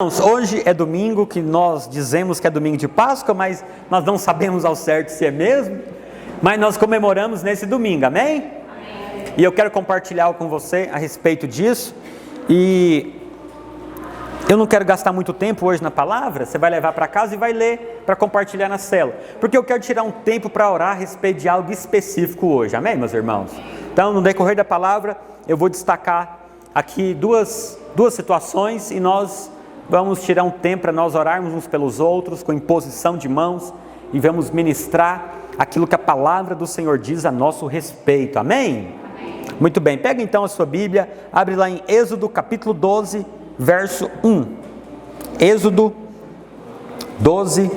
Hoje é domingo, que nós dizemos que é domingo de Páscoa, mas nós não sabemos ao certo se é mesmo, mas nós comemoramos nesse domingo, amém? Amém. E eu quero compartilhar com você a respeito disso, e eu não quero gastar muito tempo hoje na palavra. Você vai levar para casa e vai ler para compartilhar na célula, porque eu quero tirar um tempo para orar a respeito de algo específico hoje, amém, meus irmãos? Então, no decorrer da palavra, eu vou destacar aqui duas situações, e nós vamos tirar um tempo para nós orarmos uns pelos outros, com imposição de mãos, e vamos ministrar aquilo que a palavra do Senhor diz a nosso respeito, amém? Amém. Muito bem, pega então a sua Bíblia, abre lá em Êxodo capítulo 12, verso 1. Êxodo 12,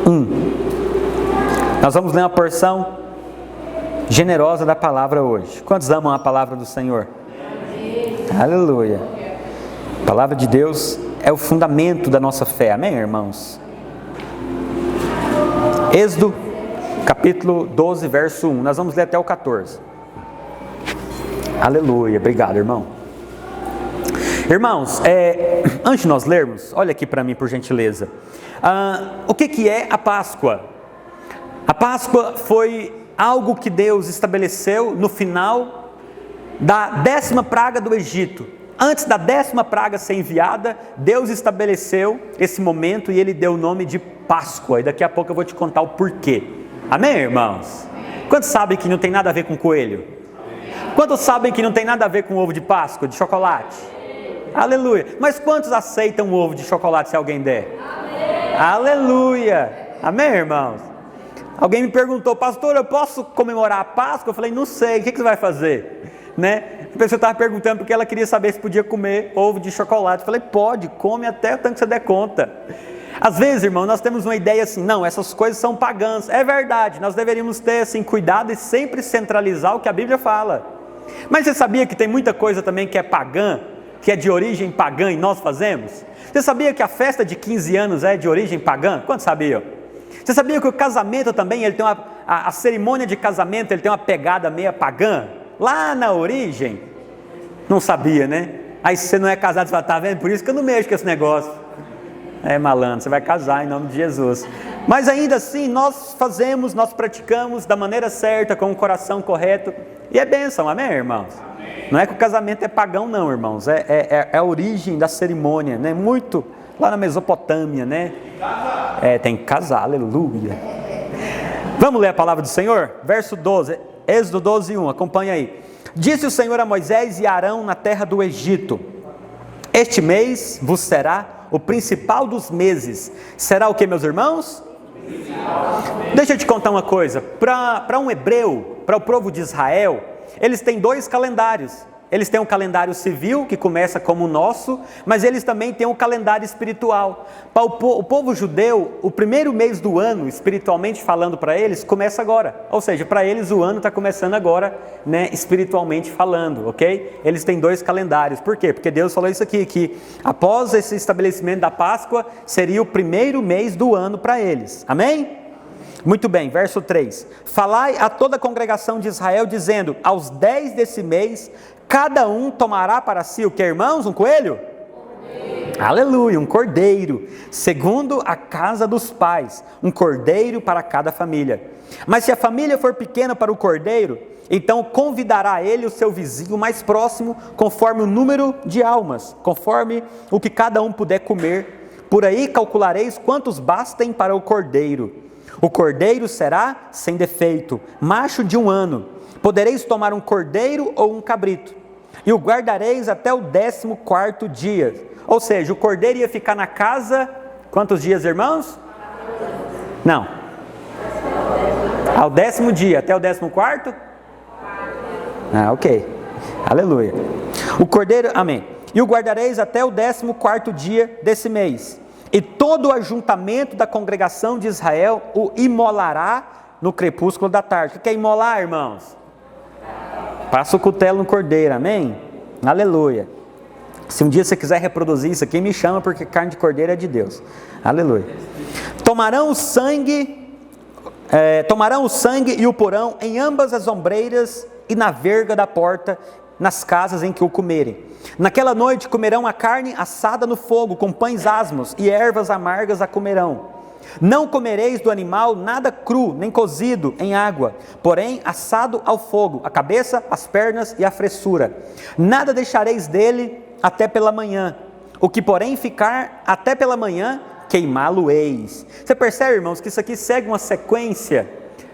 1. Nós vamos ler uma porção generosa da palavra hoje. Quantos amam a palavra do Senhor? Amém. Aleluia. A palavra de Deus é o fundamento da nossa fé, amém, irmãos? Êxodo, capítulo 12, verso 1, nós vamos ler até o 14. Aleluia, obrigado, irmão. Irmãos, antes de nós lermos, olha aqui para mim, por gentileza. O que é a Páscoa? A Páscoa foi algo que Deus estabeleceu no final da 10ª praga do Egito. Antes da 10ª praga ser enviada, Deus estabeleceu esse momento e Ele deu o nome de Páscoa. E daqui a pouco eu vou te contar o porquê. Amém, irmãos? Quantos sabem que não tem nada a ver com coelho? Quantos sabem que não tem nada a ver com ovo de Páscoa, de chocolate? Aleluia. Mas quantos aceitam o ovo de chocolate se alguém der? Aleluia. Amém, irmãos? Alguém me perguntou: pastor, eu posso comemorar a Páscoa? Eu falei: não sei, o que você vai fazer? A pessoa estava perguntando porque ela queria saber se podia comer ovo de chocolate. Eu falei: pode, come até o tanto que você der conta. Às vezes, irmão, nós temos uma ideia assim: não, essas coisas são pagãs. É verdade, nós deveríamos ter assim, cuidado e sempre centralizar o que a Bíblia fala. Mas você sabia que tem muita coisa também que é pagã, que é de origem pagã, e nós fazemos? Você sabia que a festa de 15 anos é de origem pagã? Quantos sabiam? Você sabia que o casamento também, ele tem a cerimônia de casamento, ele tem uma pegada meia pagã? Lá na origem? Não sabia, né? Aí se você não é casado, você fala: tá vendo? Por isso que eu não mexo com esse negócio. É, malandro, você vai casar em nome de Jesus. Mas ainda assim, nós fazemos, nós praticamos da maneira certa, com o coração correto, e é bênção, amém, irmãos? Amém. Não é que o casamento é pagão, não, irmãos. É a origem da cerimônia, né? Muito lá na Mesopotâmia, né? Tem que casar, aleluia. Vamos ler a palavra do Senhor? Verso 12, Êxodo 12, 1, acompanha aí. Disse o Senhor a Moisés e Arão na terra do Egito: este mês vos será o principal dos meses. Será o que, meus irmãos? Deixa eu te contar uma coisa. Para um hebreu, para o povo de Israel, eles têm 2 calendários. Eles têm um calendário civil, que começa como o nosso, mas eles também têm um calendário espiritual. Para o povo judeu, o primeiro mês do ano, espiritualmente falando para eles, começa agora. Ou seja, para eles o ano está começando agora, né, espiritualmente falando, ok? Eles têm 2 calendários. Por quê? Porque Deus falou isso aqui, que após esse estabelecimento da Páscoa, seria o primeiro mês do ano para eles. Amém? Muito bem, verso 3. Falai a toda a congregação de Israel, dizendo: aos 10 desse mês, cada um tomará para si o que, irmãos? Um coelho? Aleluia, um cordeiro, segundo a casa dos pais, um cordeiro para cada família. Mas se a família for pequena para o cordeiro, então convidará ele o seu vizinho mais próximo, conforme o número de almas, conforme o que cada um puder comer. Por aí calculareis quantos bastem para o cordeiro. O cordeiro será sem defeito, macho de 1 ano. Podereis tomar um cordeiro ou um cabrito, e o guardareis até o 14º dia. Ou seja, o cordeiro ia ficar na casa, quantos dias, irmãos? Não. Ao 10º dia, até o 14º? Ok. Aleluia. O cordeiro, amém. E o guardareis até o 14º dia desse mês. E todo o ajuntamento da congregação de Israel o imolará no crepúsculo da tarde. O que é imolar, irmãos? Passa o cutelo no cordeiro, amém? Aleluia. Se um dia você quiser reproduzir isso aqui, me chama, porque carne de cordeiro é de Deus. Aleluia. Tomarão o sangue e o porão em ambas as ombreiras e na verga da porta, nas casas em que o comerem. Naquela noite comerão a carne assada no fogo, com pães asmos e ervas amargas a comerão. Não comereis do animal nada cru, nem cozido em água, porém assado ao fogo, a cabeça, as pernas e a fressura. Nada deixareis dele até pela manhã. O que porém ficar até pela manhã, queimá-lo-eis. Você percebe, irmãos, que isso aqui segue uma sequência,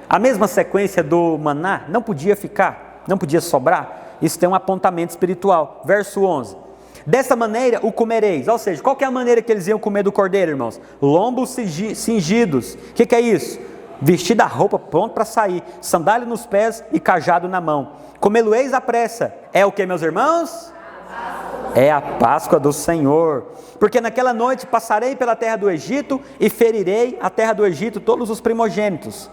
a mesma sequência do maná? Não podia ficar, não podia sobrar. Isso tem um apontamento espiritual. Verso 11. Dessa maneira o comereis. Ou seja, qual que é a maneira que eles iam comer do cordeiro, irmãos? Lombos cingidos. O que é isso? Vestir da roupa, pronto para sair. Sandália nos pés e cajado na mão. Comê-lo-eis à pressa. É o que, meus irmãos? É a Páscoa do Senhor. Porque naquela noite passarei pela terra do Egito e ferirei a terra do Egito todos os primogênitos,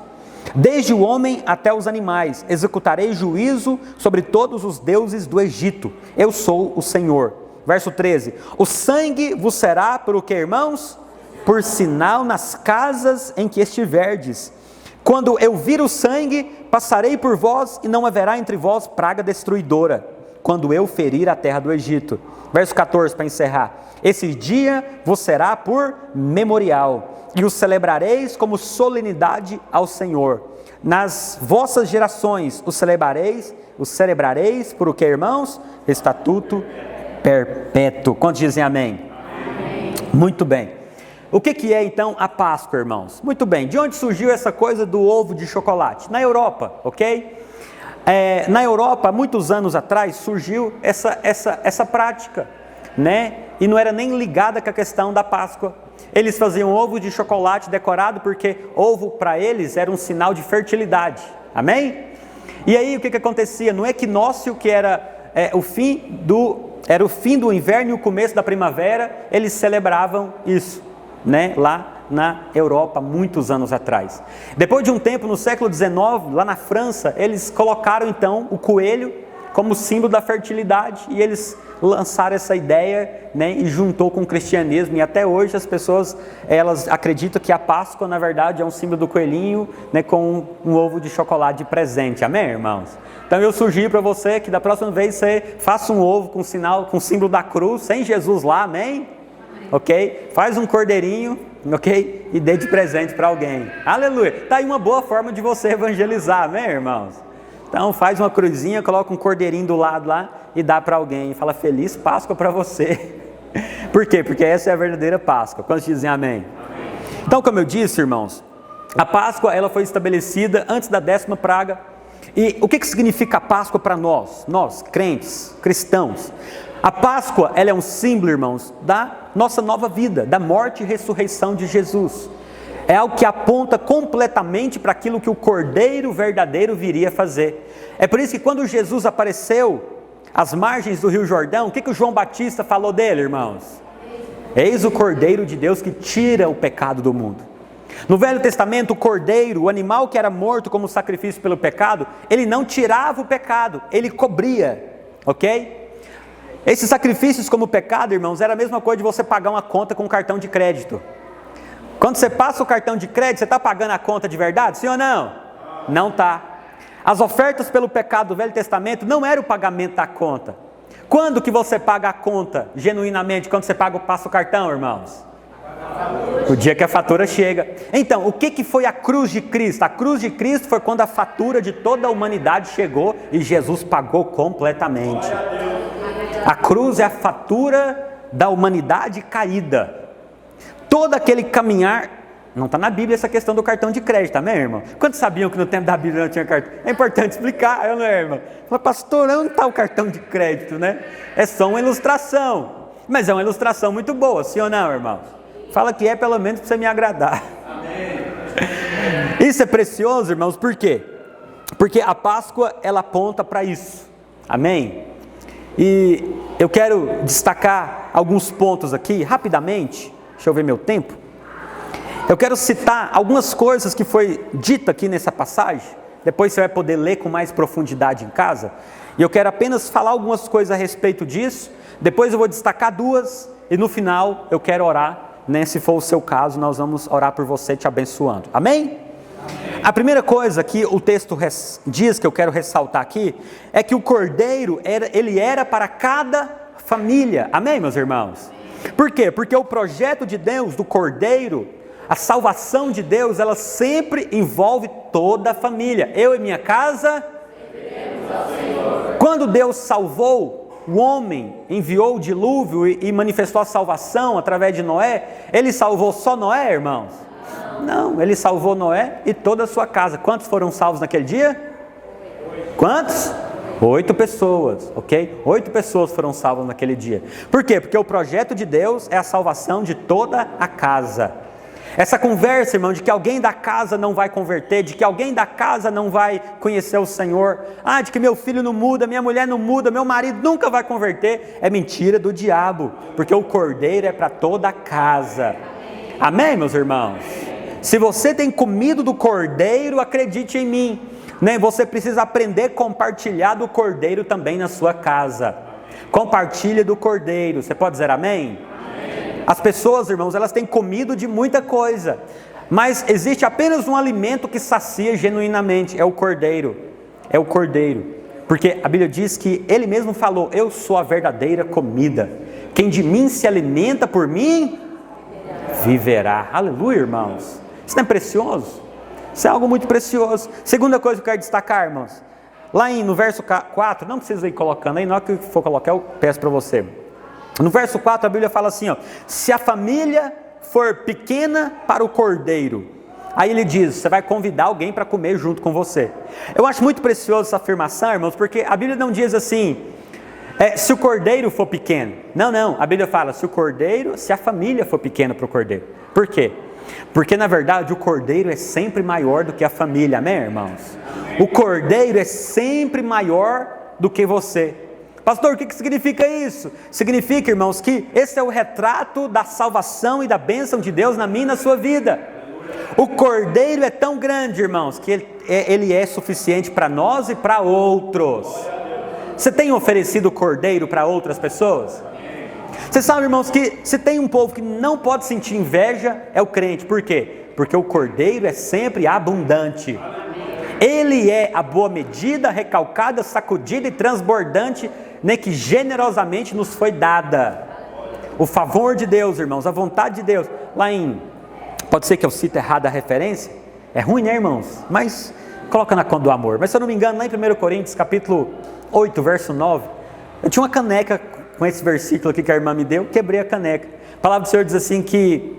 desde o homem até os animais. Executarei juízo sobre todos os deuses do Egito. Eu sou o Senhor. Verso 13. O sangue vos será por o que, irmãos? Por sinal nas casas em que estiverdes. Quando eu vir o sangue, passarei por vós e não haverá entre vós praga destruidora, quando eu ferir a terra do Egito. Verso 14 para encerrar. Esse dia vos será por memorial, e o celebrareis como solenidade ao Senhor. Nas vossas gerações o celebrareis por o que, irmãos? Estatuto perpétuo. Quantos dizem amém? Amém. Muito bem. O que é então a Páscoa, irmãos? Muito bem. De onde surgiu essa coisa do ovo de chocolate? Na Europa, ok? Na Europa, há muitos anos atrás, surgiu essa prática, né? E não era nem ligada com a questão da Páscoa. Eles faziam ovo de chocolate decorado, porque ovo para eles era um sinal de fertilidade, amém? E aí o que acontecia? No equinócio, que era o fim do inverno e o começo da primavera, eles celebravam isso, né? Lá na Europa, muitos anos atrás. Depois de um tempo, no século XIX, lá na França, eles colocaram então o coelho como símbolo da fertilidade, e eles lançaram essa ideia, né, e juntou com o cristianismo, e até hoje as pessoas, elas acreditam que a Páscoa, na verdade, é um símbolo do coelhinho, né, com um ovo de chocolate de presente, amém, irmãos? Então eu sugiro para você que da próxima vez você faça um ovo com símbolo da cruz, sem Jesus lá, amém? Ok? Faz um cordeirinho, ok? E dê de presente para alguém, aleluia. Está aí uma boa forma de você evangelizar, amém, irmãos? Então faz uma cruzinha, coloca um cordeirinho do lado lá e dá para alguém, e fala feliz Páscoa para você. Por quê? Porque essa é a verdadeira Páscoa. Quantos dizem amém? Amém? Então, como eu disse, irmãos, a Páscoa ela foi estabelecida antes da 10ª praga. E o que significa a Páscoa para nós, crentes, cristãos? A Páscoa ela é um símbolo, irmãos, da nossa nova vida, da morte e ressurreição de Jesus. É algo que aponta completamente para aquilo que o Cordeiro verdadeiro viria fazer. É por isso que quando Jesus apareceu às margens do Rio Jordão, o que o João Batista falou dele, irmãos? Eis o Cordeiro de Deus que tira o pecado do mundo. No Velho Testamento, o cordeiro, o animal que era morto como sacrifício pelo pecado, ele não tirava o pecado, ele cobria, ok? Esses sacrifícios como pecado, irmãos, era a mesma coisa de você pagar uma conta com um cartão de crédito. Quando você passa o cartão de crédito, você está pagando a conta de verdade, sim ou não? Não está. As ofertas pelo pecado do Velho Testamento não era o pagamento da conta. Quando que você paga a conta genuinamente? Quando você passa o cartão, irmãos? O dia que a fatura chega. Então, o que foi a cruz de Cristo? A cruz de Cristo foi quando a fatura de toda a humanidade chegou e Jesus pagou completamente. A cruz é a fatura da humanidade caída. Todo aquele caminhar, não está na Bíblia essa questão do cartão de crédito, amém, irmão? Quantos sabiam que no tempo da Bíblia não tinha cartão? É importante explicar, não é, irmão? Mas pastor, onde está o cartão de crédito, né? É só uma ilustração, mas é uma ilustração muito boa, sim ou não, irmão? Fala que é pelo menos para você me agradar. Amém. Isso é precioso, irmãos, por quê? Porque a Páscoa, ela aponta para isso, amém? E eu quero destacar alguns pontos aqui, rapidamente. Deixa eu ver meu tempo. Eu quero citar algumas coisas que foi dita aqui nessa passagem. Depois você vai poder ler com mais profundidade em casa. E eu quero apenas falar algumas coisas a respeito disso. Depois eu vou destacar duas. E no final eu quero orar, né? Se for o seu caso, nós vamos orar por você te abençoando. Amém? Amém. A primeira coisa que o texto diz, que eu quero ressaltar aqui, é que o cordeiro, ele era para cada família. Amém, meus irmãos? Por quê? Porque o projeto de Deus, do cordeiro, a salvação de Deus, ela sempre envolve toda a família. Eu e minha casa, quando Deus salvou o homem, enviou o dilúvio e manifestou a salvação através de Noé, Ele salvou só Noé, irmãos? Não, Ele salvou Noé e toda a sua casa. Quantos foram salvos naquele dia? Quantos? 8 pessoas, ok? 8 pessoas foram salvas naquele dia. Por quê? Porque o projeto de Deus é a salvação de toda a casa. Essa conversa, irmão, de que alguém da casa não vai converter, de que alguém da casa não vai conhecer o Senhor, de que meu filho não muda, minha mulher não muda, meu marido nunca vai converter, é mentira do diabo, porque o cordeiro é para toda a casa. Amém, meus irmãos? Se você tem comido do cordeiro, acredite em mim, né? Você precisa aprender a compartilhar do cordeiro também na sua casa. Compartilhe do cordeiro. Você pode dizer amém? As pessoas, irmãos, elas têm comido de muita coisa, mas existe apenas um alimento que sacia genuinamente, é o cordeiro. É o cordeiro. Porque a Bíblia diz que Ele mesmo falou: eu sou a verdadeira comida. Quem de mim se alimenta por mim, viverá. Aleluia, irmãos. Isso não é precioso? Isso é algo muito precioso. Segunda coisa que eu quero destacar, irmãos. Lá no verso 4, não precisa ir colocando aí, na hora que for colocar eu peço para você. No verso 4 a Bíblia fala assim, se a família for pequena para o cordeiro, aí ele diz, você vai convidar alguém para comer junto com você. Eu acho muito precioso essa afirmação, irmãos, porque a Bíblia não diz assim, se o cordeiro for pequeno. Não, a Bíblia fala, se a família for pequena para o cordeiro. Por quê? Porque na verdade o cordeiro é sempre maior do que a família, amém, irmãos? O cordeiro é sempre maior do que você. Pastor, o que significa isso? Significa, irmãos, que esse é o retrato da salvação e da bênção de Deus na minha e na sua vida. O cordeiro é tão grande, irmãos, que ele é suficiente para nós e para outros. Você tem oferecido o cordeiro para outras pessoas? Você sabe, irmãos, que se tem um povo que não pode sentir inveja, é o crente. Por quê? Porque o cordeiro é sempre abundante. Ele é a boa medida, recalcada, sacudida e transbordante, que generosamente nos foi dada. O favor de Deus, irmãos, a vontade de Deus. Pode ser que eu cite errado a referência, é ruim, né, irmãos? Mas coloca na conta do amor. Mas se eu não me engano, lá em 1 Coríntios, capítulo 8, verso 9, eu tinha uma caneca com esse versículo aqui que a irmã me deu, quebrei a caneca. A palavra do Senhor diz assim que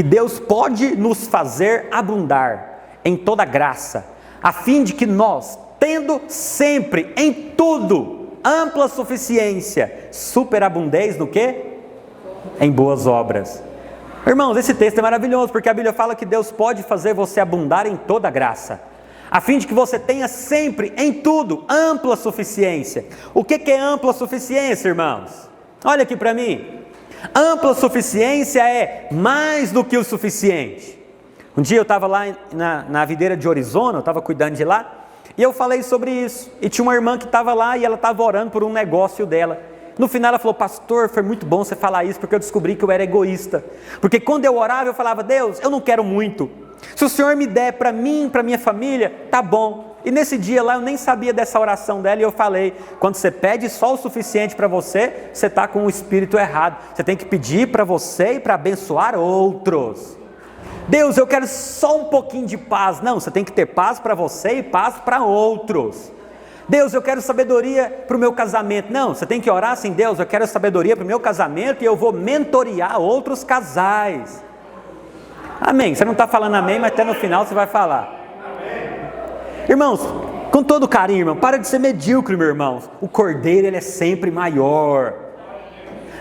Deus pode nos fazer abundar em toda graça, a fim de que nós, tendo sempre em tudo ampla suficiência, superabundez no quê? Em boas obras. Irmãos, esse texto é maravilhoso, porque a Bíblia fala que Deus pode fazer você abundar em toda graça, a fim de que você tenha sempre em tudo ampla suficiência. O que é ampla suficiência, irmãos? Olha aqui para mim. Ampla suficiência é mais do que o suficiente. Um dia eu estava lá na videira de Orizona, eu estava cuidando de lá, e eu falei sobre isso, e tinha uma irmã que estava lá, e ela estava orando por um negócio dela. No final ela falou, pastor, foi muito bom você falar isso, porque eu descobri que eu era egoísta, porque quando eu orava eu falava, Deus, eu não quero muito, se o Senhor me der para mim, para minha família, tá bom. E nesse dia lá eu nem sabia dessa oração dela, e eu falei, quando você pede só o suficiente para você, você está com o espírito errado, você tem que pedir para você e para abençoar outros. Deus, eu quero só um pouquinho de paz. Não, você tem que ter paz para você e paz para outros. Deus, eu quero sabedoria para o meu casamento. Não, você tem que orar assim, Deus, eu quero sabedoria para o meu casamento e eu vou mentorear outros casais. Amém, você não está falando amém, mas até no final você vai falar. Irmãos, com todo carinho, irmão, para de ser medíocre, meu irmão. O cordeiro, ele é sempre maior.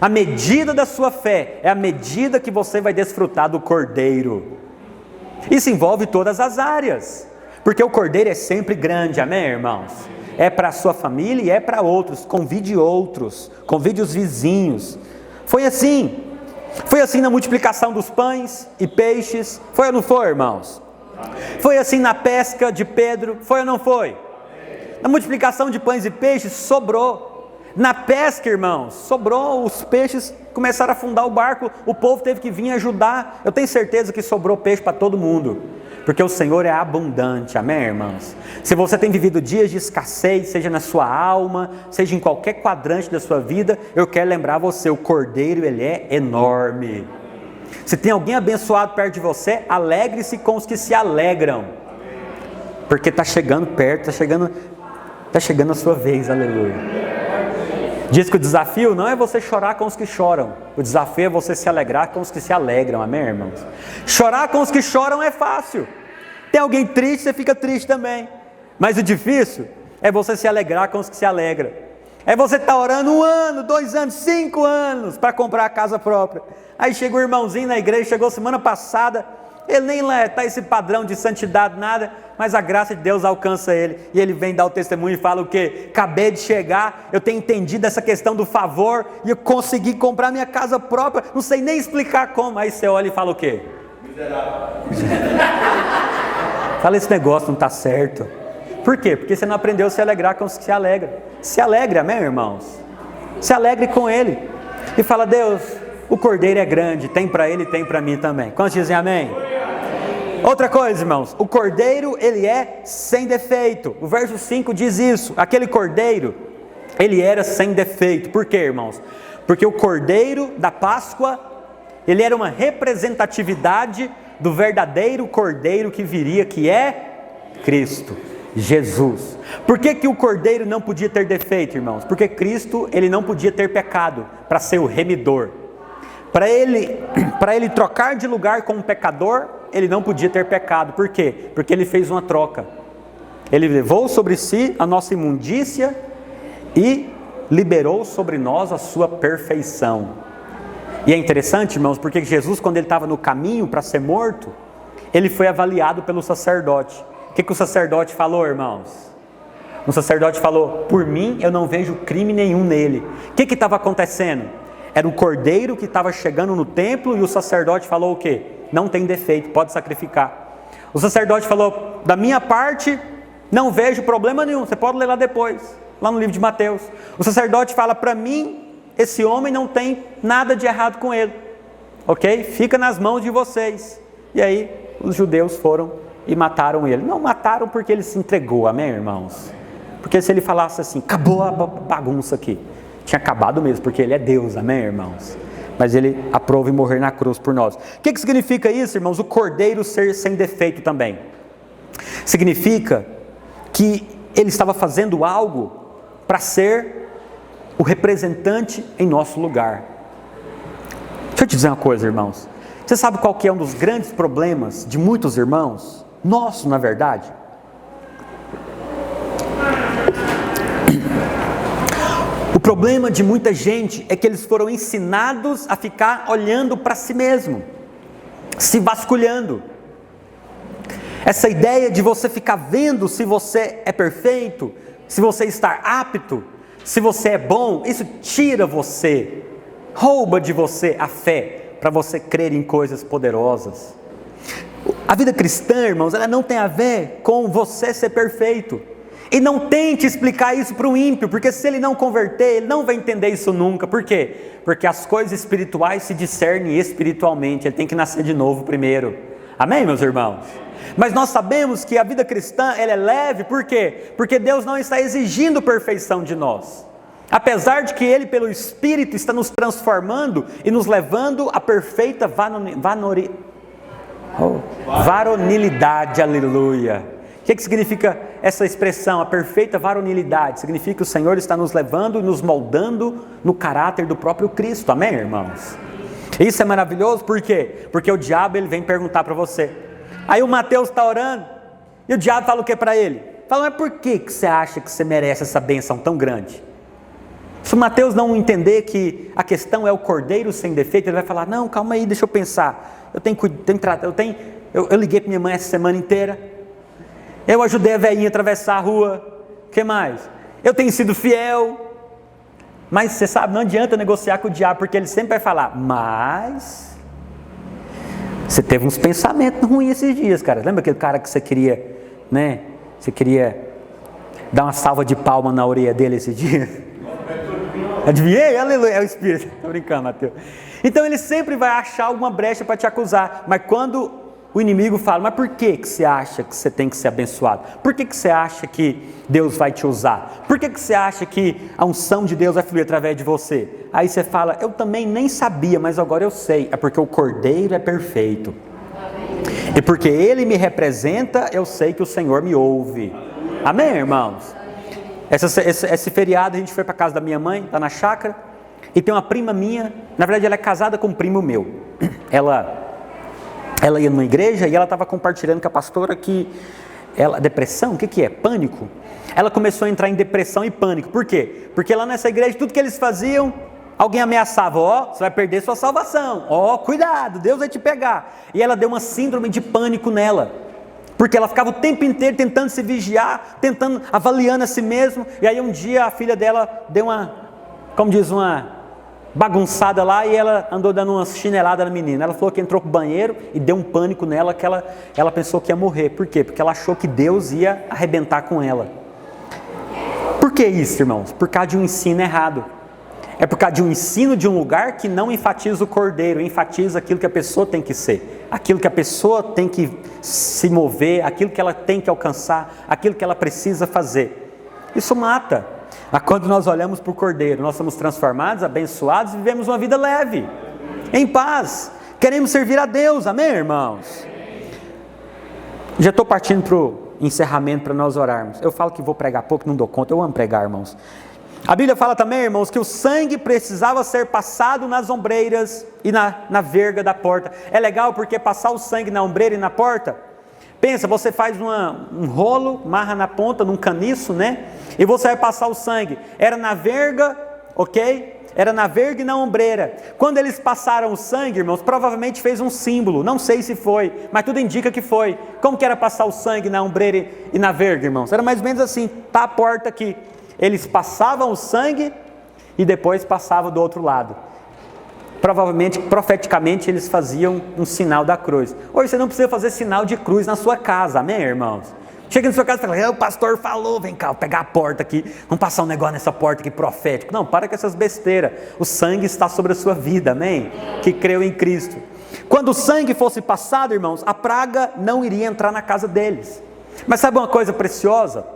A medida da sua fé é a medida que você vai desfrutar do cordeiro. Isso envolve todas as áreas, porque o cordeiro é sempre grande, amém, irmãos? É para a sua família e é para outros. Convide outros, convide os vizinhos. Foi assim na multiplicação dos pães e peixes, foi ou não foi, irmãos? Foi assim na pesca de Pedro, foi ou não foi? Na multiplicação de pães e peixes, sobrou. Na pesca, irmãos, sobrou, os peixes começaram a afundar o barco, o povo teve que vir ajudar. Eu tenho certeza que sobrou peixe para todo mundo, Porque o Senhor é abundante, amém, irmãos? Se você tem vivido dias de escassez, seja na sua alma, seja em qualquer quadrante da sua vida, eu quero lembrar você, o Cordeiro, ele é enorme. Se tem alguém abençoado perto de você, alegre-se com os que se alegram. Porque está chegando perto, está chegando a sua vez, aleluia. Diz que o desafio não é você chorar com os que choram. O desafio é você se alegrar com os que se alegram, amém, irmãos? Chorar com os que choram é fácil. Tem alguém triste, você fica triste também. Mas o difícil é você se alegrar com os que se alegram. É você estar orando 1 ano, 2 anos, 5 anos para comprar a casa própria. Aí chega o irmãozinho na igreja, chegou semana passada, ele nem lá está esse padrão de santidade, nada, mas a graça de Deus alcança ele, e ele vem dar o testemunho e fala o quê? Acabei de chegar, eu tenho entendido essa questão do favor, e eu consegui comprar minha casa própria, não sei nem explicar como. Aí você olha e fala o quê? Miserável. Fala, esse negócio não está certo. Por quê? Porque você não aprendeu a se alegrar com os que se alegram. Se alegre, amém, irmãos? Se alegre com ele, e fala, Deus, o Cordeiro é grande, tem para ele e tem para mim também. Quantos dizem amém? Outra coisa, irmãos, o Cordeiro, ele é sem defeito. O verso 5 diz isso, aquele Cordeiro, ele era sem defeito. Por quê, irmãos? Porque o Cordeiro da Páscoa, ele era uma representatividade do verdadeiro Cordeiro que viria, que é Cristo, Jesus. Por que o Cordeiro não podia ter defeito, irmãos? Porque Cristo, ele não podia ter pecado, para ser o remidor. Para ele trocar de lugar com um pecador, ele não podia ter pecado. Por quê? Porque ele fez uma troca. Ele levou sobre si a nossa imundícia e liberou sobre nós a sua perfeição. E é interessante, irmãos, porque Jesus, quando ele estava no caminho para ser morto, ele foi avaliado pelo sacerdote. O que o sacerdote falou, irmãos? O sacerdote falou, por mim eu não vejo crime nenhum nele. O que estava acontecendo? Era o Cordeiro que estava chegando no templo, e o sacerdote falou o quê? Não tem defeito, pode sacrificar. O sacerdote falou, da minha parte, não vejo problema nenhum, você pode ler lá depois, lá no livro de Mateus. O sacerdote fala, para mim, esse homem não tem nada de errado com ele, ok? Fica nas mãos de vocês. E aí, os judeus foram e mataram ele. Não mataram porque ele se entregou, amém, irmãos? Porque se ele falasse assim, acabou a bagunça aqui, tinha acabado mesmo, porque ele é Deus, amém, irmãos? Mas ele aprova em morrer na cruz por nós. O que significa isso, irmãos? O Cordeiro ser sem defeito também. Significa que ele estava fazendo algo para ser o representante em nosso lugar. Deixa eu te dizer uma coisa, irmãos. Você sabe qual que é um dos grandes problemas de muitos irmãos? Nosso, na verdade? O problema de muita gente é que eles foram ensinados a ficar olhando para si mesmo, se vasculhando. Essa ideia de você ficar vendo se você é perfeito, se você está apto, se você é bom, isso tira você, rouba de você a fé para você crer em coisas poderosas. A vida cristã, irmãos, ela não tem a ver com você ser perfeito. E não tente explicar isso para o ímpio, porque se ele não converter, ele não vai entender isso nunca. Por quê? Porque as coisas espirituais se discernem espiritualmente, ele tem que nascer de novo primeiro. Amém, meus irmãos? Mas nós sabemos que a vida cristã, ela é leve, por quê? Porque Deus não está exigindo perfeição de nós. Apesar de que Ele, pelo Espírito, está nos transformando e nos levando à perfeita varonilidade, aleluia. O que significa essa expressão, a perfeita varonilidade? Significa que o Senhor está nos levando e nos moldando no caráter do próprio Cristo, amém, irmãos? Isso é maravilhoso, por quê? Porque o diabo, ele vem perguntar para você. Aí o Mateus está orando, e o diabo fala o que para ele? Fala, mas por que você acha que você merece essa bênção tão grande? Se o Mateus não entender que a questão é o Cordeiro sem defeito, ele vai falar, não, calma aí, deixa eu pensar. Eu liguei para minha mãe essa semana inteira, eu ajudei a velhinha a atravessar a rua, o que mais? Eu tenho sido fiel, mas você sabe, não adianta negociar com o diabo, porque ele sempre vai falar, mas você teve uns pensamentos ruins esses dias, cara. Lembra aquele cara que você queria, né? Você queria dar uma salva de palma na orelha dele esse dia? Adivinhei? Aleluia, é o Espírito. Estou brincando, Mateus. Então ele sempre vai achar alguma brecha para te acusar, mas quando o inimigo fala, mas por que você acha que você tem que ser abençoado? Por que você acha que Deus vai te usar? Por que você acha que a unção de Deus vai fluir através de você? Aí você fala, eu também nem sabia, mas agora eu sei. É porque o Cordeiro é perfeito. E porque Ele me representa, eu sei que o Senhor me ouve. Amém, irmãos? Esse feriado a gente foi para a casa da minha mãe, lá na chácara, e tem uma prima minha, na verdade ela é casada com um primo meu. Ela ia numa igreja e ela estava compartilhando com a pastora que depressão, o que é? Pânico. Ela começou a entrar em depressão e pânico. Por quê? Porque lá nessa igreja, tudo que eles faziam, alguém ameaçava, você vai perder sua salvação, cuidado, Deus vai te pegar. E ela deu uma síndrome de pânico nela, porque ela ficava o tempo inteiro tentando se vigiar, avaliando a si mesma. E aí um dia a filha dela deu uma bagunçada lá, e ela andou dando uma chinelada na menina. Ela falou que entrou pro banheiro e deu um pânico nela, que ela pensou que ia morrer. Por quê? Porque ela achou que Deus ia arrebentar com ela. Por que isso, irmãos? Por causa de um ensino errado. É por causa de um ensino de um lugar que não enfatiza o Cordeiro, enfatiza aquilo que a pessoa tem que ser, aquilo que a pessoa tem que se mover, aquilo que ela tem que alcançar, aquilo que ela precisa fazer. Isso mata. Quando nós olhamos para o Cordeiro, nós somos transformados, abençoados e vivemos uma vida leve, em paz. Queremos servir a Deus, amém, irmãos? Já estou partindo para o encerramento para nós orarmos. Eu falo que vou pregar pouco, não dou conta, eu amo pregar, irmãos. A Bíblia fala também, irmãos, que o sangue precisava ser passado nas ombreiras e na verga da porta. É legal porque passar o sangue na ombreira e na porta, pensa, você faz um rolo, marra na ponta, num caniço, né? E você vai passar o sangue. Era na verga, ok? Era na verga e na ombreira. Quando eles passaram o sangue, irmãos, provavelmente fez um símbolo. Não sei se foi, mas tudo indica que foi. Como que era passar o sangue na ombreira e na verga, irmãos? Era mais ou menos assim, tá a porta aqui. Eles passavam o sangue e depois passavam do outro lado. Provavelmente, profeticamente, eles faziam um sinal da cruz. Hoje você não precisa fazer sinal de cruz na sua casa, amém, irmãos? Chega na sua casa e fala, o pastor falou, vem cá, vou pegar a porta aqui, vamos passar um negócio nessa porta aqui profético. Não, para com essas besteiras. O sangue está sobre a sua vida, amém? Que creu em Cristo. Quando o sangue fosse passado, irmãos, a praga não iria entrar na casa deles. Mas sabe uma coisa preciosa?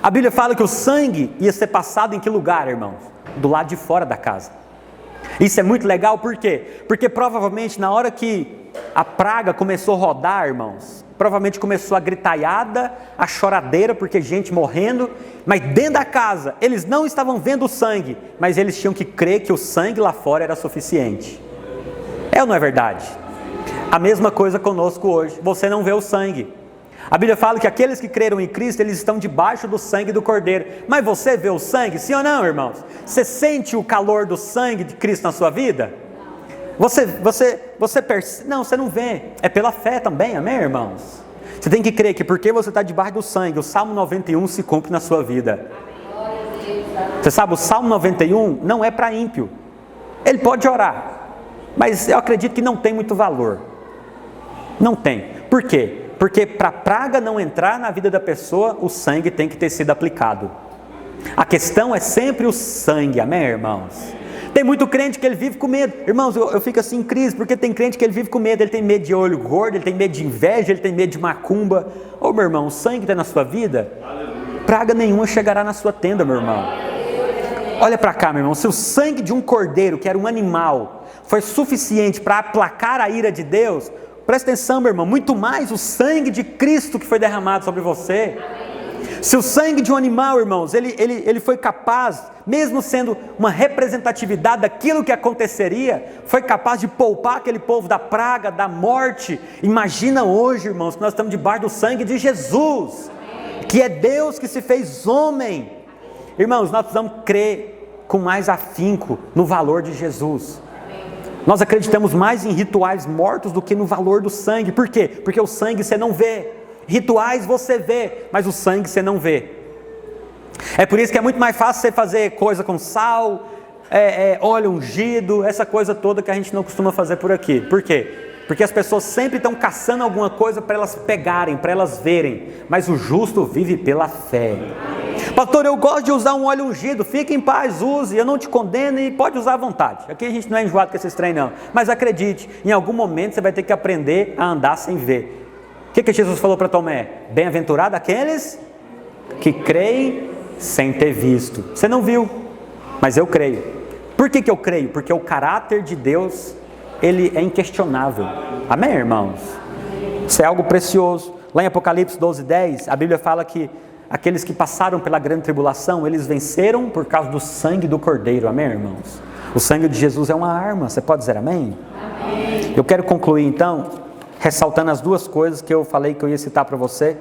A Bíblia fala que o sangue ia ser passado em que lugar, irmãos? Do lado de fora da casa. Isso é muito legal, por quê? Porque provavelmente na hora que a praga começou a rodar, irmãos, provavelmente começou a gritaiada, a choradeira, porque gente morrendo, mas dentro da casa, eles não estavam vendo o sangue, mas eles tinham que crer que o sangue lá fora era suficiente. É ou não é verdade? A mesma coisa conosco hoje, você não vê o sangue. A Bíblia fala que aqueles que creram em Cristo, eles estão debaixo do sangue do Cordeiro. Mas você vê o sangue, sim ou não, irmãos? Você sente o calor do sangue de Cristo na sua vida? Você percebe? Não, você não vê. É pela fé também, amém, irmãos? Você tem que crer que porque você está debaixo do sangue, o Salmo 91 se cumpre na sua vida. Você sabe, o Salmo 91 não é para ímpio. Ele pode orar, mas eu acredito que não tem muito valor. Não tem. Por quê? Porque para a praga não entrar na vida da pessoa, o sangue tem que ter sido aplicado. A questão é sempre o sangue, amém, irmãos? Tem muito crente que ele vive com medo. Irmãos, eu fico assim em crise, porque tem crente que ele vive com medo. Ele tem medo de olho gordo, ele tem medo de inveja, ele tem medo de macumba. Meu irmão, o sangue está na sua vida? Praga nenhuma chegará na sua tenda, meu irmão. Olha para cá, meu irmão, se o sangue de um cordeiro, que era um animal, foi suficiente para aplacar a ira de Deus, presta atenção, meu irmão, muito mais o sangue de Cristo que foi derramado sobre você. Se o sangue de um animal, irmãos, ele foi capaz, mesmo sendo uma representatividade daquilo que aconteceria, foi capaz de poupar aquele povo da praga, da morte. Imagina hoje, irmãos, que nós estamos debaixo do sangue de Jesus, que é Deus que se fez homem. Irmãos, nós precisamos crer com mais afinco no valor de Jesus. Nós acreditamos mais em rituais mortos do que no valor do sangue. Por quê? Porque o sangue você não vê. Rituais você vê, mas o sangue você não vê. É por isso que é muito mais fácil você fazer coisa com sal, óleo ungido, essa coisa toda que a gente não costuma fazer por aqui. Por quê? Porque as pessoas sempre estão caçando alguma coisa para elas pegarem, para elas verem. Mas o justo vive pela fé. Pastor, eu gosto de usar um óleo ungido. Fique em paz, use, eu não te condeno e pode usar à vontade. Aqui a gente não é enjoado com esses trem não. Mas acredite, em algum momento você vai ter que aprender a andar sem ver. O que Jesus falou para Tomé? Bem-aventurado aqueles que creem sem ter visto. Você não viu, mas eu creio. Por que eu creio? Porque o caráter de Deus, ele é inquestionável. Amém, irmãos? Isso é algo precioso. Lá em Apocalipse 12:10, a Bíblia fala que aqueles que passaram pela grande tribulação, eles venceram por causa do sangue do Cordeiro. Amém, irmãos? O sangue de Jesus é uma arma. Você pode dizer amém? Amém. Eu quero concluir então, ressaltando as duas coisas que eu falei que eu ia citar para você.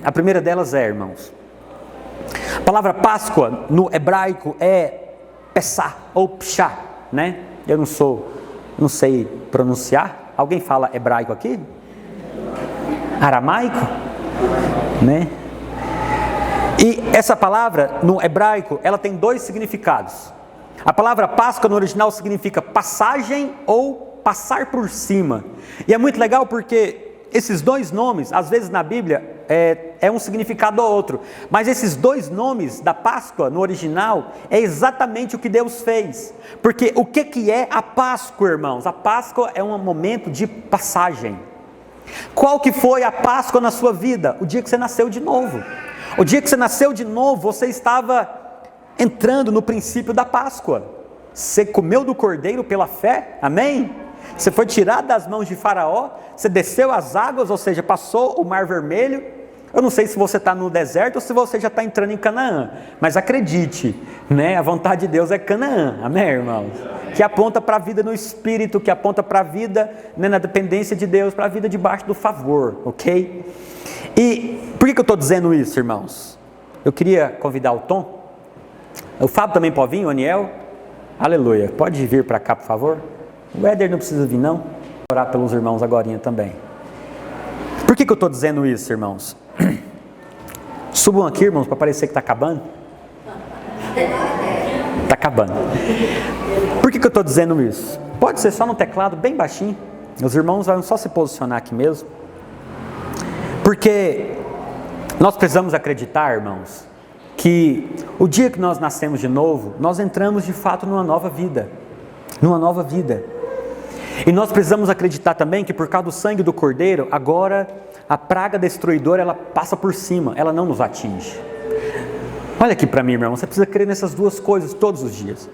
A primeira delas é, irmãos, a palavra Páscoa no hebraico é Pessah ou Pshá, né? Eu não sei pronunciar. Alguém fala hebraico aqui? Aramaico? Né? E essa palavra no hebraico, ela tem dois significados. A palavra Páscoa no original significa passagem ou passar por cima. E é muito legal porque esses dois nomes, às vezes na Bíblia, é um significado ou outro. Mas esses dois nomes da Páscoa no original é exatamente o que Deus fez. Porque o que é a Páscoa, irmãos? A Páscoa é um momento de passagem. Qual que foi a Páscoa na sua vida? O dia que você nasceu de novo. O dia que você nasceu de novo, você estava entrando no princípio da Páscoa. Você comeu do cordeiro pela fé, amém? Você foi tirado das mãos de Faraó, você desceu as águas, ou seja, passou o Mar Vermelho. Eu não sei se você está no deserto ou se você já está entrando em Canaã, mas acredite, né? A vontade de Deus é Canaã, amém, irmãos? Que aponta para a vida no Espírito, que aponta para a vida, né, na dependência de Deus, para a vida debaixo do favor, ok? E por que eu estou dizendo isso, irmãos? Eu queria convidar o Tom, o Fábio também pode vir, o Aniel, aleluia, pode vir para cá, por favor? O Éder não precisa vir, não? Vou orar pelos irmãos agorinha também. Por que eu estou dizendo isso, irmãos? Subam aqui, irmãos, para parecer que está acabando. Está acabando. Por que eu estou dizendo isso? Pode ser só no teclado, bem baixinho. Os irmãos vão só se posicionar aqui mesmo. Porque nós precisamos acreditar, irmãos, que o dia que nós nascemos de novo, nós entramos de fato numa nova vida. Numa nova vida. E nós precisamos acreditar também que por causa do sangue do Cordeiro, agora a praga destruidora, ela passa por cima, ela não nos atinge. Olha aqui para mim, irmão, você precisa crer nessas duas coisas todos os dias.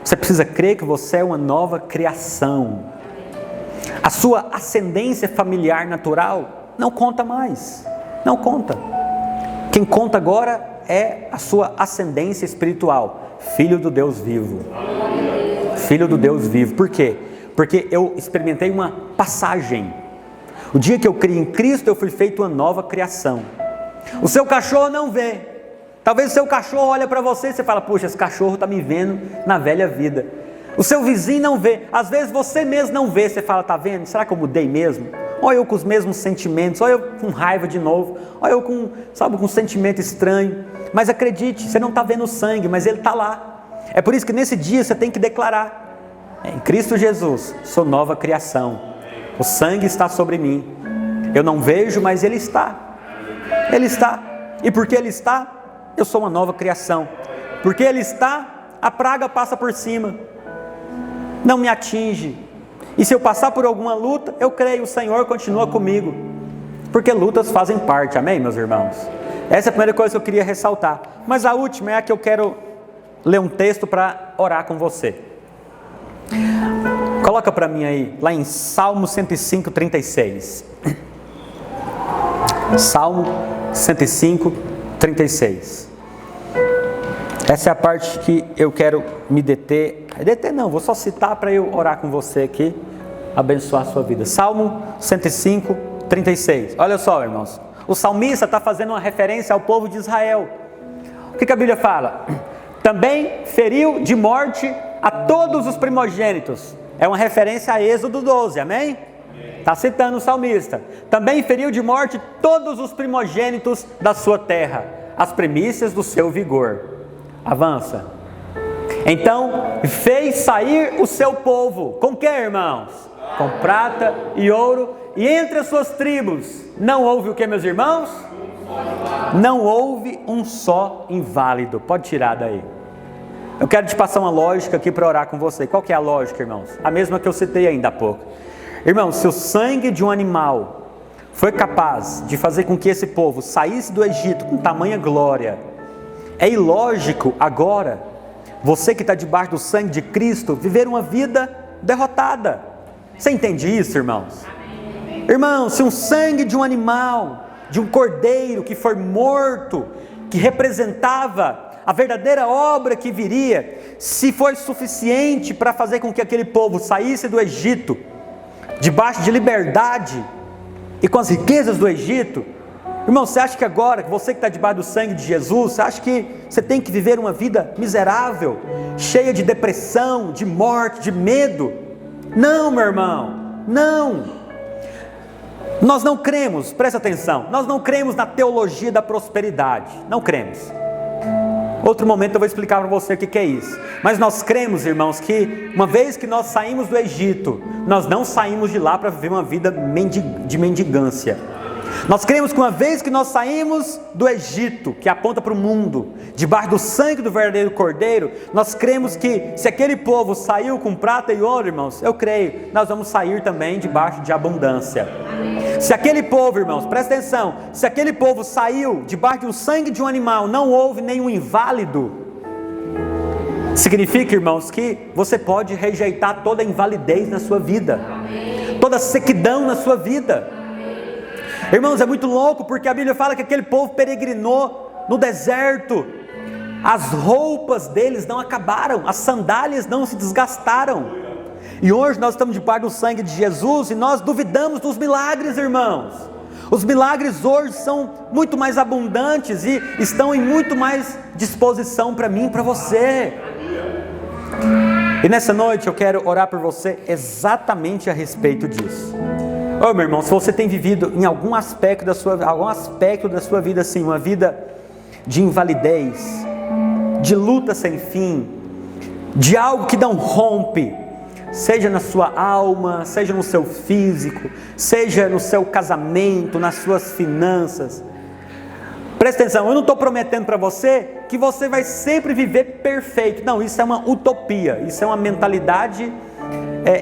Você precisa crer que você é uma nova criação. A sua ascendência familiar natural não conta mais, não conta. Quem conta agora é a sua ascendência espiritual, filho do Deus vivo. Filho do Deus vivo. Por quê? Porque eu experimentei uma passagem. O dia que eu criei em Cristo, eu fui feito uma nova criação. O seu cachorro não vê. Talvez o seu cachorro olha para você e você fala, puxa, esse cachorro está me vendo na velha vida. O seu vizinho não vê. Às vezes você mesmo não vê. Você fala, está vendo? Será que eu mudei mesmo? Olha eu com os mesmos sentimentos. Olha eu com raiva de novo. Olha eu com um sentimento estranho. Mas acredite, você não está vendo o sangue, mas ele está lá. É por isso que nesse dia você tem que declarar, em Cristo Jesus, sou nova criação. O sangue está sobre mim. Eu não vejo, mas Ele está. Ele está. E porque Ele está, eu sou uma nova criação. Porque Ele está, a praga passa por cima. Não me atinge. E se eu passar por alguma luta, eu creio, o Senhor continua comigo. Porque lutas fazem parte, amém, meus irmãos? Essa é a primeira coisa que eu queria ressaltar. Mas a última é a que eu quero ler um texto para orar com você. Coloca para mim aí, lá em Salmo 105, 36. Salmo 105, 36. Essa é a parte que eu quero me deter. Deter não, vou só citar para eu orar com você aqui, abençoar a sua vida. Salmo 105, 36. Olha só, irmãos. O salmista está fazendo uma referência ao povo de Israel. O que a Bíblia fala? Também feriu de morte a todos os primogênitos. É uma referência a Êxodo 12, amém? Está citando o salmista. Também feriu de morte todos os primogênitos da sua terra, as primícias do seu vigor. Avança. Então fez sair o seu povo. Com que, irmãos? Com prata e ouro. E entre as suas tribos não houve o que, meus irmãos? Não houve um só inválido. Pode tirar daí. Eu quero te passar uma lógica aqui para orar com você. Qual que é a lógica, irmãos? A mesma que eu citei ainda há pouco. Irmãos, se o sangue de um animal foi capaz de fazer com que esse povo saísse do Egito com tamanha glória, é ilógico agora, você que está debaixo do sangue de Cristo, viver uma vida derrotada. Você entende isso, irmãos? Irmãos, se um sangue de um animal, de um cordeiro que foi morto, que representava a verdadeira obra que viria, se foi suficiente para fazer com que aquele povo saísse do Egito, debaixo de liberdade e com as riquezas do Egito, irmão, você acha que agora, você que está debaixo do sangue de Jesus, você acha que você tem que viver uma vida miserável, cheia de depressão, de morte, de medo? Não, meu irmão, não. Nós não cremos, presta atenção, nós não cremos na teologia da prosperidade, não cremos. Outro momento eu vou explicar para você o que é isso. Mas nós cremos, irmãos, que uma vez que nós saímos do Egito, nós não saímos de lá para viver uma vida de mendigância. Nós cremos que uma vez que nós saímos do Egito, que aponta para o mundo, debaixo do sangue do verdadeiro Cordeiro, nós cremos que se aquele povo saiu com prata e ouro, irmãos, eu creio, nós vamos sair também debaixo de abundância. Se aquele povo, irmãos, presta atenção, se aquele povo saiu debaixo do sangue de um animal, não houve nenhum inválido, significa, irmãos, que você pode rejeitar toda a invalidez na sua vida, toda a sequidão na sua vida. Irmãos, é muito louco, porque a Bíblia fala que aquele povo peregrinou no deserto, as roupas deles não acabaram, as sandálias não se desgastaram, e hoje nós estamos debaixo do sangue de Jesus, e nós duvidamos dos milagres, irmãos. Os milagres hoje são muito mais abundantes, e estão em muito mais disposição para mim e para você. E nessa noite eu quero orar por você exatamente a respeito disso. Ô meu irmão, se você tem vivido em algum aspecto da sua vida assim, uma vida de invalidez, de luta sem fim, de algo que não rompe, seja na sua alma, seja no seu físico, seja no seu casamento, nas suas finanças, presta atenção, eu não estou prometendo para você que você vai sempre viver perfeito, não, isso é uma utopia, isso é uma mentalidade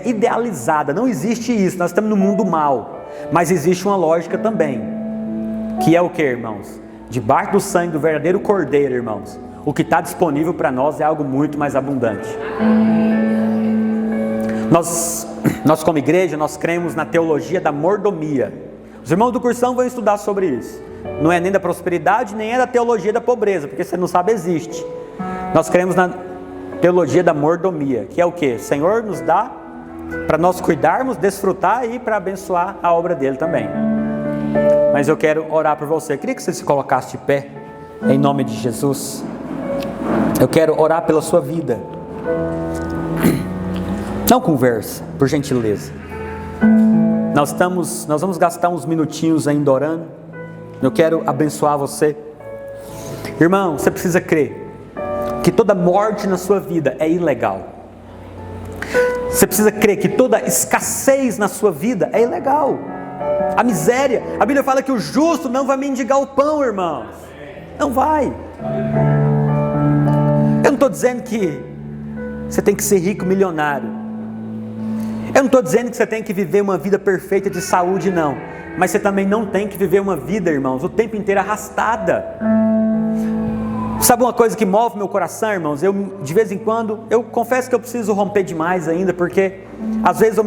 idealizada, não existe isso, nós estamos no mundo mal, mas existe uma lógica também, que é o que, irmãos? Debaixo do sangue do verdadeiro Cordeiro, irmãos, o que está disponível para nós é algo muito mais abundante. Nós como igreja, nós cremos na teologia da mordomia. Os irmãos do Cursão vão estudar sobre isso, não é nem da prosperidade, nem é da teologia da pobreza, porque você não sabe, existe. Nós cremos na teologia da mordomia, que é o que? O Senhor nos dá para nós cuidarmos, desfrutar e para abençoar a obra dele também. Mas eu quero orar por você. Eu queria que você se colocasse de pé, em nome de Jesus. Eu quero orar pela sua vida. Não conversa, por gentileza. Nós vamos gastar uns minutinhos ainda orando. Eu quero abençoar você. Irmão, você precisa crer que toda morte na sua vida é ilegal. Você precisa crer que toda escassez na sua vida é ilegal. A miséria, a Bíblia fala que o justo não vai mendigar o pão, irmãos. Não vai. Eu não estou dizendo que você tem que ser rico, milionário. Eu não estou dizendo que você tem que viver uma vida perfeita de saúde, não. Mas você também não tem que viver uma vida, irmãos, o tempo inteiro arrastada. Sabe uma coisa que move meu coração, irmãos? De vez em quando, eu confesso que eu preciso romper demais ainda, porque às vezes eu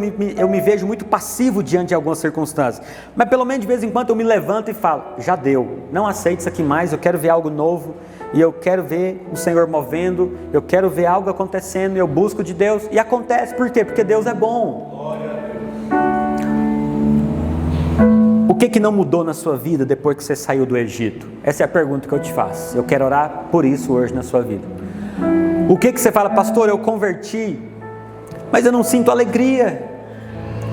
me vejo muito passivo diante de algumas circunstâncias. Mas pelo menos de vez em quando eu me levanto e falo, já deu, não aceito isso aqui mais, eu quero ver algo novo, e eu quero ver o Senhor movendo, eu quero ver algo acontecendo, eu busco de Deus, e acontece, por quê? Porque Deus é bom. O que não mudou na sua vida depois que você saiu do Egito? Essa é a pergunta que eu te faço. Eu quero orar por isso hoje na sua vida. O que você fala, pastor, eu converti, mas eu não sinto alegria.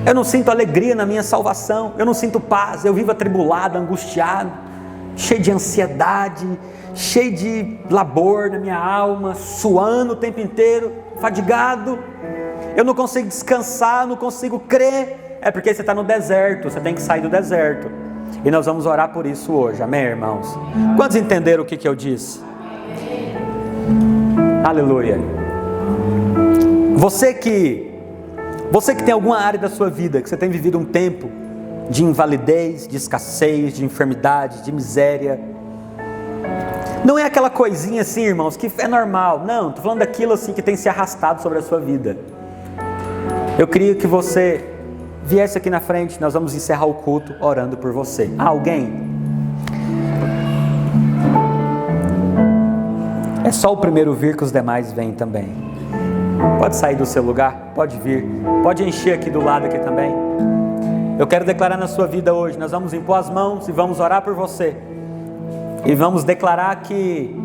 Eu não sinto alegria na minha salvação. Eu não sinto paz. Eu vivo atribulado, angustiado, cheio de ansiedade, cheio de labor na minha alma, suando o tempo inteiro, fadigado. Eu não consigo descansar, não consigo crer. É porque você está no deserto, você tem que sair do deserto. E nós vamos orar por isso hoje, amém, irmãos? Quantos entenderam o que eu disse? Aleluia. Você que tem alguma área da sua vida, que você tem vivido um tempo de invalidez, de escassez, de enfermidade, de miséria. Não é aquela coisinha assim, irmãos, que é normal. Não, estou falando daquilo assim que tem se arrastado sobre a sua vida. Eu queria que você viesse aqui na frente, nós vamos encerrar o culto orando por você. Alguém? É só o primeiro vir que os demais vêm também. Pode sair do seu lugar, pode vir, pode encher aqui do lado aqui também. Eu quero declarar na sua vida hoje, nós vamos impor as mãos e vamos orar por você. E vamos declarar que,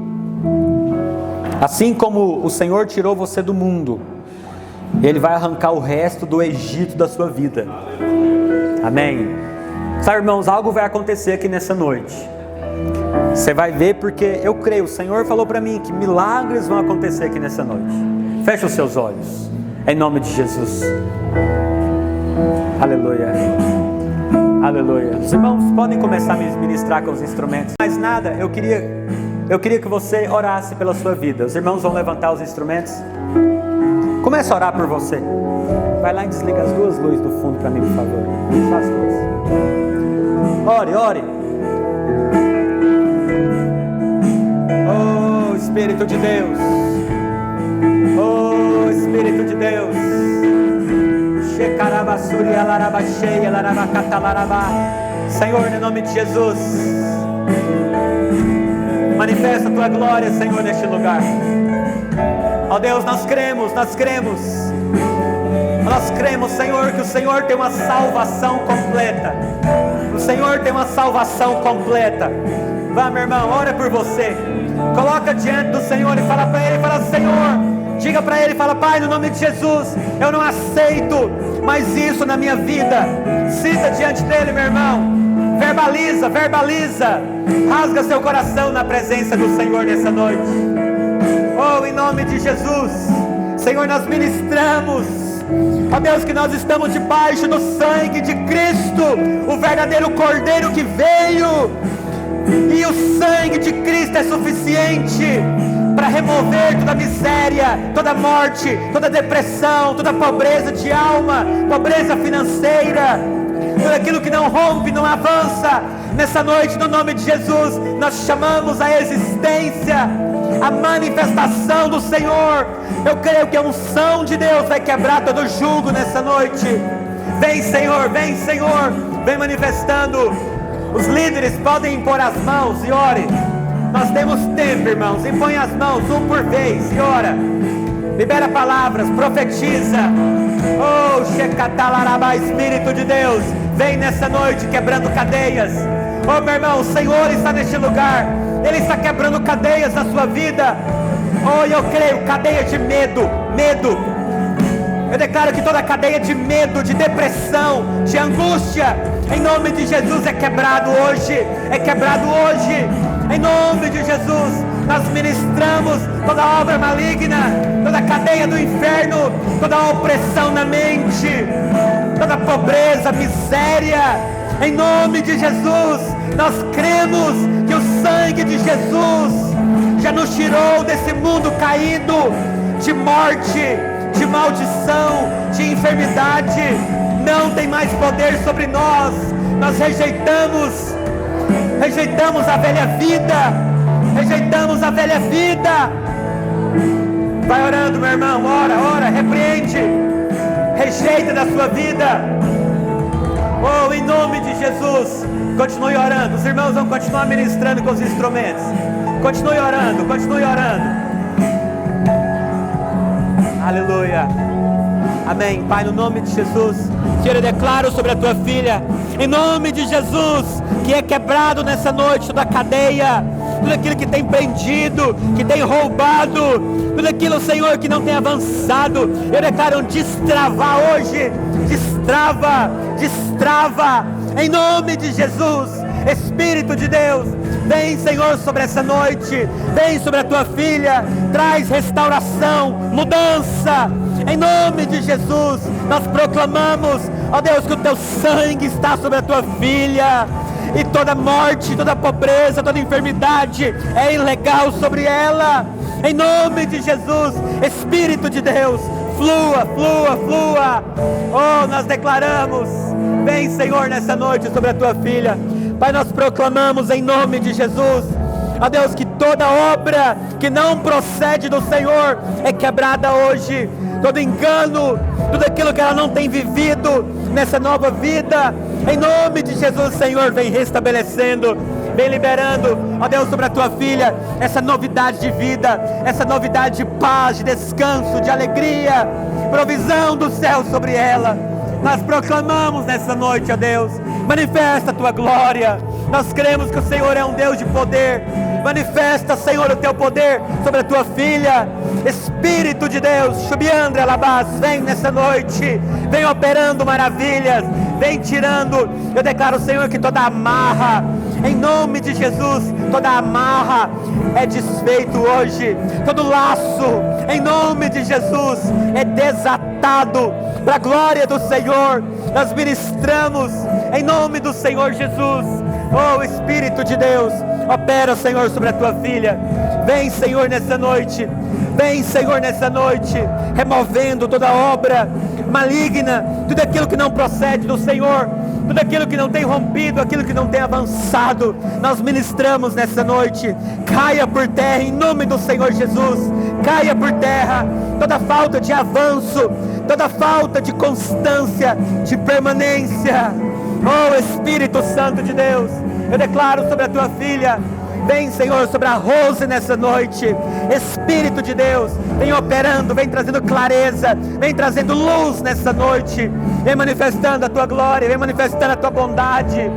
assim como o Senhor tirou você do mundo, Ele vai arrancar o resto do Egito da sua vida. Amém? Sabe, irmãos, algo vai acontecer aqui nessa noite. Você vai ver, porque eu creio, o Senhor falou para mim que milagres vão acontecer aqui nessa noite. Feche os seus olhos, em nome de Jesus. Aleluia. Aleluia. Os irmãos podem começar a me ministrar com os instrumentos. Mais nada, eu queria que você orasse pela sua vida. Os irmãos vão levantar os instrumentos. Comece a orar por você. Vai lá e desliga as duas luzes do fundo para mim, por favor. Só as duas. Ore, ore. Oh, Espírito de Deus. Oh, Espírito de Deus. Senhor, em nome de Jesus, manifesta a Tua glória, Senhor, neste lugar. Ó Deus, nós cremos, Senhor, que o Senhor tem uma salvação completa. O Senhor tem uma salvação completa. Vá, meu irmão, ora por você. Coloca diante do Senhor e fala para Ele, fala: Senhor, diga para Ele, fala: Pai, no nome de Jesus, eu não aceito mais isso na minha vida. Cita diante dEle, meu irmão. Verbaliza. Rasga seu coração na presença do Senhor nessa noite. Oh, em nome de Jesus, Senhor, nós ministramos, ó Deus, que nós estamos debaixo do sangue de Cristo, o verdadeiro Cordeiro que veio. E o sangue de Cristo é suficiente para remover toda miséria, toda morte, toda depressão, toda pobreza de alma, pobreza financeira, tudo aquilo que não rompe, não avança. Nessa noite, no nome de Jesus, nós chamamos a existência, a manifestação do Senhor. Eu creio que a unção de Deus vai quebrar todo jugo nessa noite. Vem, Senhor, vem manifestando. Os líderes podem impor as mãos e ore. Nós temos tempo, irmãos. Impõe as mãos, um por vez, e ora. Libera palavras, profetiza. Oh, Shekatalarabá, Espírito de Deus, vem nessa noite quebrando cadeias. Oh, meu irmão, o Senhor está neste lugar. Ele está quebrando cadeias na sua vida. Oh, eu creio, cadeia de medo. Eu declaro que toda cadeia de medo, de depressão, de angústia, em nome de Jesus é quebrado hoje. Em nome de Jesus, nós ministramos toda obra maligna, toda cadeia do inferno, toda opressão na mente, toda pobreza, miséria. Em nome de Jesus, nós cremos que o sangue de Jesus já nos tirou desse mundo caído, de morte, de maldição, de enfermidade. Não tem mais poder sobre nós. Nós rejeitamos a velha vida. Vai orando, meu irmão, ora, repreende, rejeita da sua vida. Oh, em nome de Jesus, continue orando. Os irmãos vão continuar ministrando com os instrumentos. Continue orando. Aleluia. Amém. Pai, no nome de Jesus, que eu declaro sobre a tua filha, em nome de Jesus, que é quebrado nessa noite toda a cadeia, tudo aquilo que tem prendido, que tem roubado, tudo aquilo, Senhor, que não tem avançado. Eu declaro destravar hoje. Destrava, em nome de Jesus. Espírito de Deus, vem, Senhor, sobre essa noite, vem sobre a tua filha, traz restauração, mudança, em nome de Jesus. Nós proclamamos, ó Deus, que o teu sangue está sobre a tua filha, e toda morte, toda pobreza, toda enfermidade é ilegal sobre ela. Em nome de Jesus, Espírito de Deus, flua, flua, flua. Oh, nós declaramos, vem Senhor nessa noite sobre a tua filha. Pai, nós proclamamos em nome de Jesus, ó Deus, que toda obra que não procede do Senhor é quebrada hoje. Todo engano, tudo aquilo que ela não tem vivido nessa nova vida, em nome de Jesus, Senhor, vem restabelecendo, vem liberando, ó Deus, sobre a tua filha, essa novidade de vida, essa novidade de paz, de descanso, de alegria, provisão do céu sobre ela. Nós proclamamos nessa noite, ó Deus, manifesta a tua glória. Nós cremos que o Senhor é um Deus de poder. Manifesta, Senhor, o teu poder sobre a tua filha. Espírito de Deus, Shubiandra Labás, vem nessa noite, vem operando maravilhas, vem tirando. Eu declaro, Senhor, que toda amarra, em nome de Jesus, toda amarra é desfeito hoje. Todo laço, em nome de Jesus, é desatado para a glória do Senhor. Nós ministramos em nome do Senhor Jesus. Oh, Espírito de Deus, opera, Senhor, sobre a tua filha. Vem, Senhor, nessa noite. Vem, Senhor, nessa noite, removendo toda obra maligna, tudo aquilo que não procede do Senhor, tudo aquilo que não tem rompido, aquilo que não tem avançado. Nós ministramos nessa noite. Caia por terra em nome do Senhor Jesus. Caia por terra toda falta de avanço, toda falta de constância, de permanência. Oh, Espírito Santo de Deus, eu declaro sobre a tua filha. Vem, Senhor, sobre a Rose nessa noite. Espírito de Deus, vem operando, vem trazendo clareza, vem trazendo luz nessa noite. Vem manifestando a tua glória, vem manifestando a tua bondade.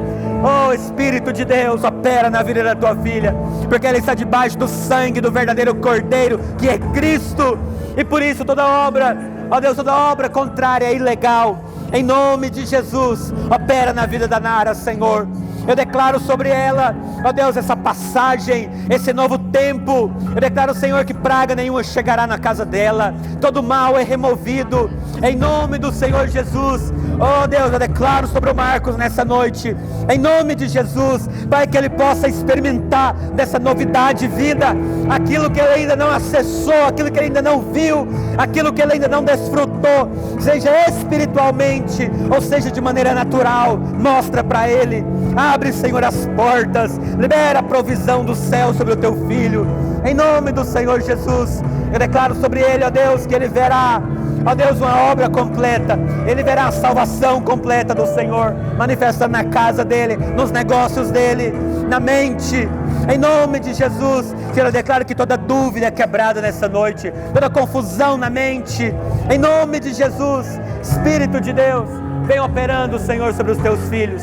Oh, Espírito de Deus, opera na vida da tua filha, porque ela está debaixo do sangue do verdadeiro Cordeiro, que é Cristo. E por isso toda obra, ó Deus, toda obra contrária é ilegal. Em nome de Jesus, opera na vida da Nara, Senhor. Eu declaro sobre ela, ó Deus, essa passagem, esse novo tempo. Eu declaro, Senhor, que praga nenhuma chegará na casa dela. Todo mal é removido, em nome do Senhor Jesus. Oh Deus, eu declaro sobre o Marcos nessa noite, em nome de Jesus, Pai, que ele possa experimentar dessa novidade de vida, aquilo que ele ainda não acessou, aquilo que ele ainda não viu, aquilo que ele ainda não desfrutou, seja espiritualmente, ou seja de maneira natural. Mostra para ele, abre, Senhor, as portas, libera a provisão do céu sobre o teu filho, em nome do Senhor Jesus. Eu declaro sobre ele, ó Deus, que ele verá, ó Deus, uma obra completa. Ele verá a salvação completa do Senhor manifestando na casa dele, nos negócios dele, na mente, em nome de Jesus. Senhor, eu declaro que toda dúvida é quebrada nessa noite, toda confusão na mente, em nome de Jesus. Espírito de Deus, vem operando, Senhor, sobre os teus filhos,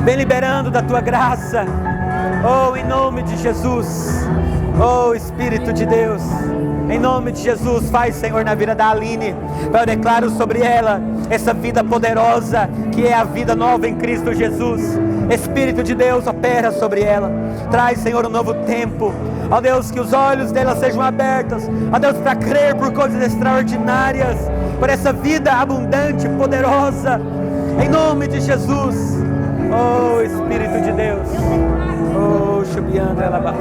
vem liberando da tua graça. Oh, em nome de Jesus. Oh, Espírito de Deus, em nome de Jesus, faz, Senhor, na vida da Aline. Eu declaro sobre ela essa vida poderosa, que é a vida nova em Cristo Jesus. Espírito de Deus, opera sobre ela. Traz, Senhor, um novo tempo. Ó Deus, que os olhos dela sejam abertos, ó Deus, para crer por coisas extraordinárias, por essa vida abundante, poderosa, em nome de Jesus. Oh, Espírito de Deus. Oh, Shubiandra Labás,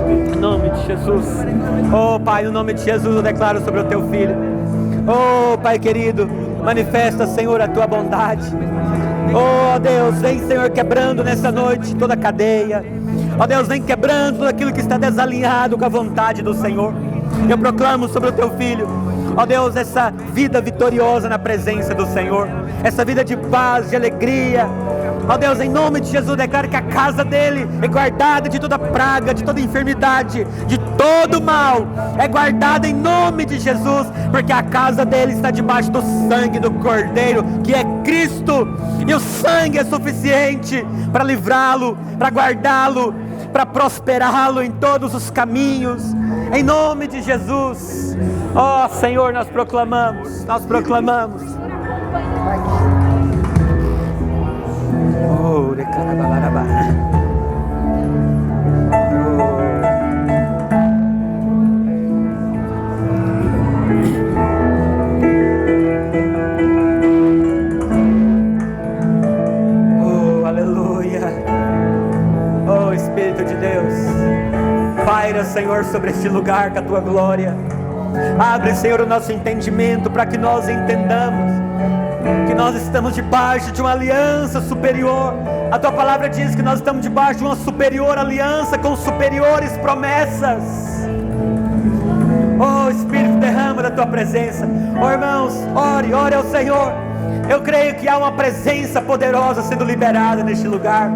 em nome de Jesus. Oh, Pai, no nome de Jesus eu declaro sobre o teu filho. Oh, Pai querido, manifesta, Senhor, a tua bondade. Oh, Deus, vem, Senhor, quebrando nessa noite toda a cadeia. Oh, Deus, vem quebrando tudo aquilo que está desalinhado com a vontade do Senhor. Eu proclamo sobre o teu filho, ó Deus, essa vida vitoriosa na presença do Senhor, essa vida de paz, de alegria. Ó Deus, em nome de Jesus, declaro que a casa dele é guardada de toda praga, de toda enfermidade, de todo mal. É guardada em nome de Jesus, porque a casa dele está debaixo do sangue do Cordeiro, que é Cristo. E o sangue é suficiente para livrá-lo, para guardá-lo, para prosperá-lo em todos os caminhos. Em nome de Jesus. Ó Senhor, nós proclamamos, nós proclamamos. Oh, recarabalarabá. Oh, aleluia. Senhor, sobre este lugar com a Tua glória. Abre, Senhor, o nosso entendimento para que nós entendamos que nós estamos debaixo de uma aliança superior. A Tua palavra diz que nós estamos debaixo de uma superior aliança com superiores promessas. Oh Espírito, derrama da Tua presença. Oh irmãos, ore ao Senhor. Eu creio que há uma presença poderosa sendo liberada neste lugar.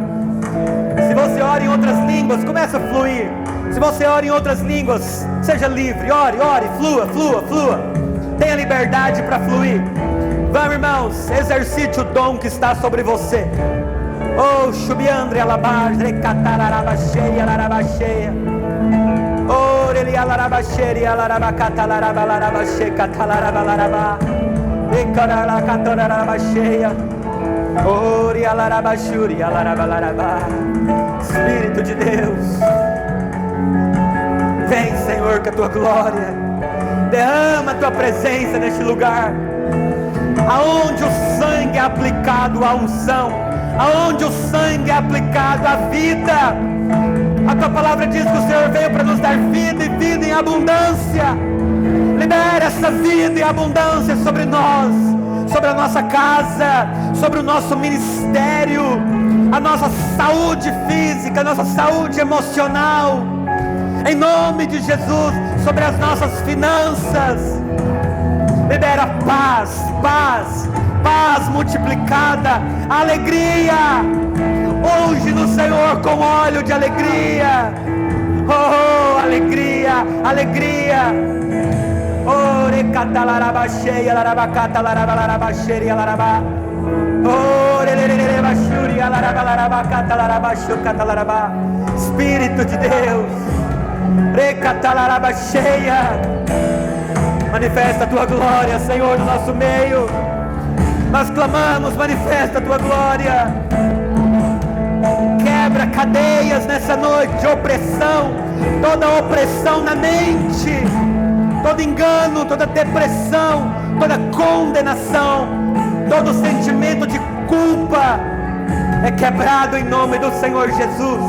Se você ora em outras línguas, comece a fluir. Se você ora em outras línguas, seja livre, ore, flua. Tenha liberdade para fluir. Vamos, irmãos, exercite o dom que está sobre você. Oh, Shubiandre Alabajre, Catararabacheia, Larabacheia. Oh, Eli Alarabacheia, Alarabacatalarabalabache, Catalarabalaraba. Ecarala Catararabacheia. Oh, Eli Alarabachuri, Alarabalaraba. Espírito de Deus, vem, Senhor, com a Tua glória. Derrama a Tua presença neste lugar. Aonde o sangue é aplicado à unção, aonde o sangue é aplicado à vida. A Tua palavra diz que o Senhor veio para nos dar vida e vida em abundância. Libera essa vida em abundância sobre nós, sobre a nossa casa, sobre o nosso ministério, a nossa saúde física, a nossa saúde emocional. Em nome de Jesus, sobre as nossas finanças. Libera paz multiplicada, alegria. Unge no Senhor com óleo de alegria. Oh, alegria. Oh, recatalarabasheia, larabacatalarabalabaxeria, larabá. Oh, lelelelebashuria, larabalarabacatalarabaxucatalarabá. Espírito de Deus, recatalarabasheia. Manifesta a Tua glória, Senhor, no nosso meio. Nós clamamos, manifesta a Tua glória. Quebra cadeias nessa noite de opressão, toda opressão na mente, todo engano, toda depressão, toda condenação, todo sentimento de culpa é quebrado em nome do Senhor Jesus.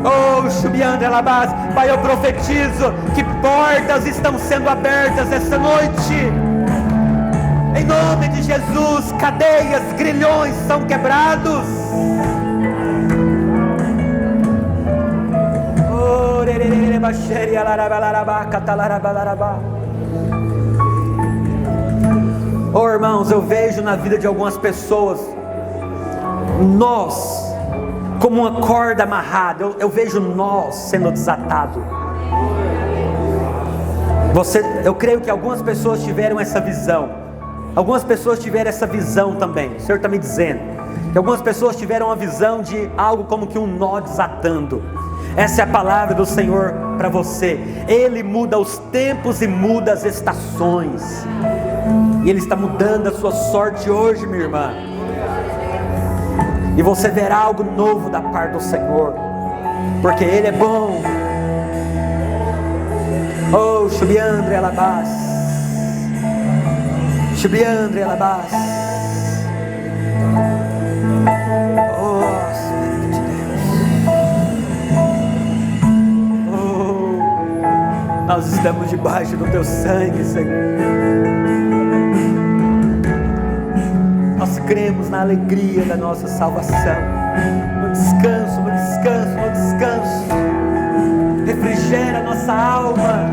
Oh, Shubiandra Labás, Pai, eu profetizo que portas estão sendo abertas essa noite. Em nome de Jesus, cadeias, grilhões são quebrados. Oh, irmãos, eu vejo na vida de algumas pessoas nós como uma corda amarrada. Eu vejo nós sendo desatado. Eu creio que algumas pessoas tiveram essa visão. Algumas pessoas tiveram essa visão também. O Senhor está me dizendo que algumas pessoas tiveram a visão de algo como que um nó desatando. Essa é a palavra do Senhor para você. Ele muda os tempos e muda as estações. E Ele está mudando a sua sorte hoje, minha irmã. E você verá algo novo da parte do Senhor, porque Ele é bom. Oh, Shubiandre Alabás, Shubiandre Alabás. Oh, Espírito de Deus. Oh, nós estamos debaixo do Teu sangue, Senhor. Nós cremos na alegria da nossa salvação, no descanso. Refrigera a nossa alma.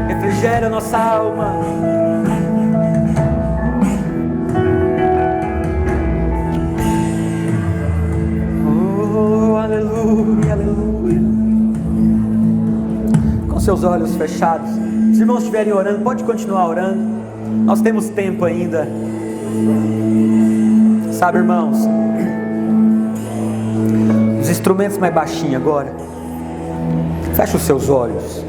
Refrigera a nossa alma. Oh, aleluia, aleluia. Com seus olhos fechados, se os irmãos estiverem orando, pode continuar orando. Nós temos tempo ainda. Sabe, irmãos, os instrumentos mais baixinhos agora. Feche os seus olhos.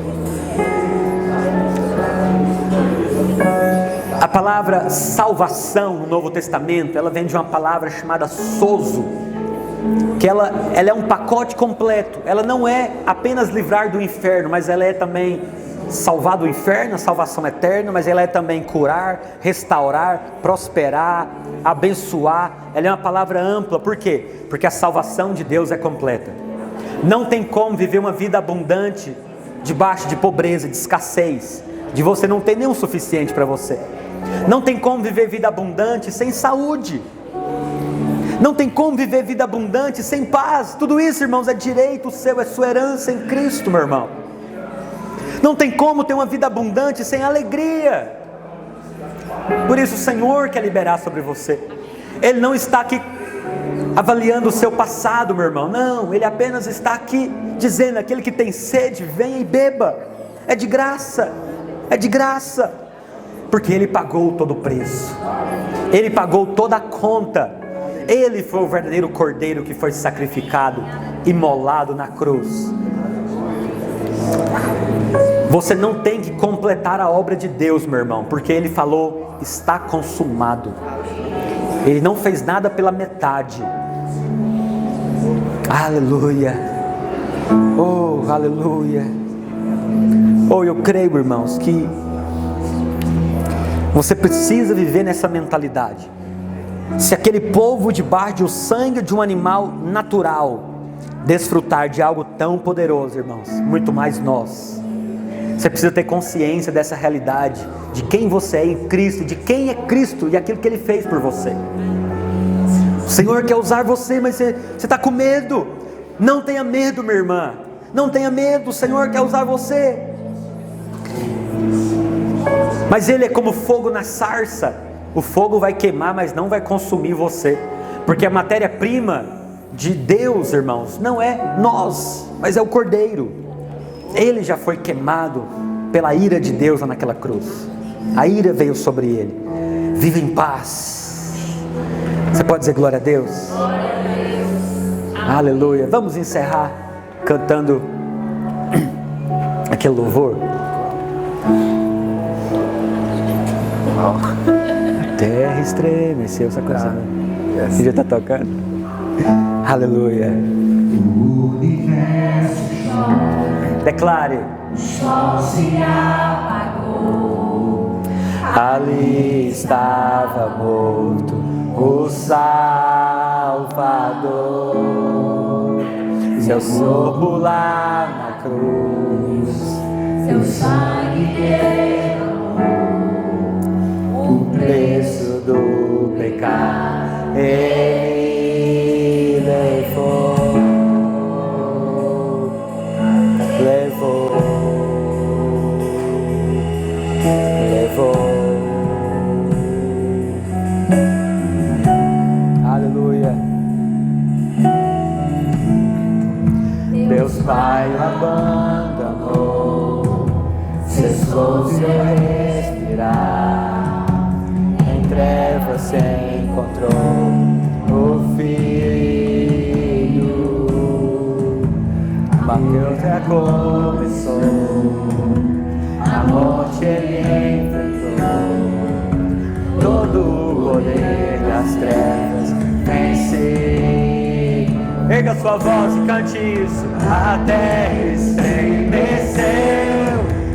A palavra salvação no Novo Testamento, ela vem de uma palavra chamada sozo, que ela é um pacote completo. Ela não é apenas livrar do inferno, mas ela é também salvar do inferno, a salvação eterna, mas ela é também curar, restaurar, prosperar, abençoar. Ela é uma palavra ampla. Por quê? Porque a salvação de Deus é completa. Não tem como viver uma vida abundante debaixo de pobreza, de escassez, de você não ter nenhum suficiente para você. Não tem como viver vida abundante sem saúde. Não tem como viver vida abundante sem paz. Tudo isso, irmãos, é direito seu, é sua herança em Cristo, meu irmão. Não tem como ter uma vida abundante sem alegria. Por isso o Senhor quer liberar sobre você. Ele não está aqui avaliando o seu passado, meu irmão. Não, Ele apenas está aqui dizendo: aquele que tem sede, venha e beba. É de graça, é de graça. Porque Ele pagou todo o preço. Ele pagou toda a conta. Ele foi o verdadeiro cordeiro que foi sacrificado, imolado na cruz. Você não tem que completar a obra de Deus, meu irmão, porque Ele falou: está consumado. Ele não fez nada pela metade. Aleluia. Oh, aleluia. Oh, eu creio, irmãos, que você precisa viver nessa mentalidade. Se aquele povo debaixo do sangue de um animal natural desfrutar de algo tão poderoso, irmãos, muito mais nós. Você precisa ter consciência dessa realidade, de quem você é em Cristo, de quem é Cristo e aquilo que Ele fez por você. O Senhor quer usar você, mas você está com medo. Não tenha medo, minha irmã. Não tenha medo, o Senhor quer usar você. Mas Ele é como fogo na sarça. O fogo vai queimar, mas não vai consumir você. Porque a matéria-prima de Deus, irmãos, não é nós, mas é o Cordeiro. Ele já foi queimado pela ira de Deus lá naquela cruz. A ira veio sobre Ele. Viva em paz. Você pode dizer glória a Deus? Glória a Deus. Aleluia. Vamos encerrar cantando aquele louvor. Terra estremeceu, essa coisa, né? Você já está tocando? Aleluia. O universo chora. Declare. O sol se apagou. Ali estava morto o Salvador. Seu corpo lá na cruz, seu sangue derramou. O preço do pecado Ele levou, levou. Aleluia. Deus Pai o abandonou, cessou seu respirar. Trevas se encontrou o Filho. Mateus já começou, a morte Ele enfrentou, todo o poder das trevas venceu. Erga sua voz e cante isso. A terra estremeceu,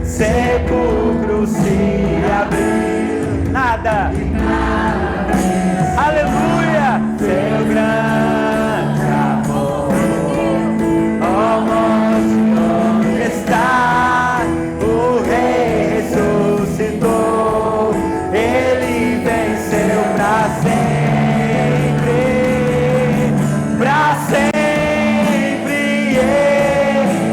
sepulcro se abriu. Nada. Aleluia. Seu grande amor, ó morte, onde está? O Rei ressuscitou, Ele venceu pra sempre,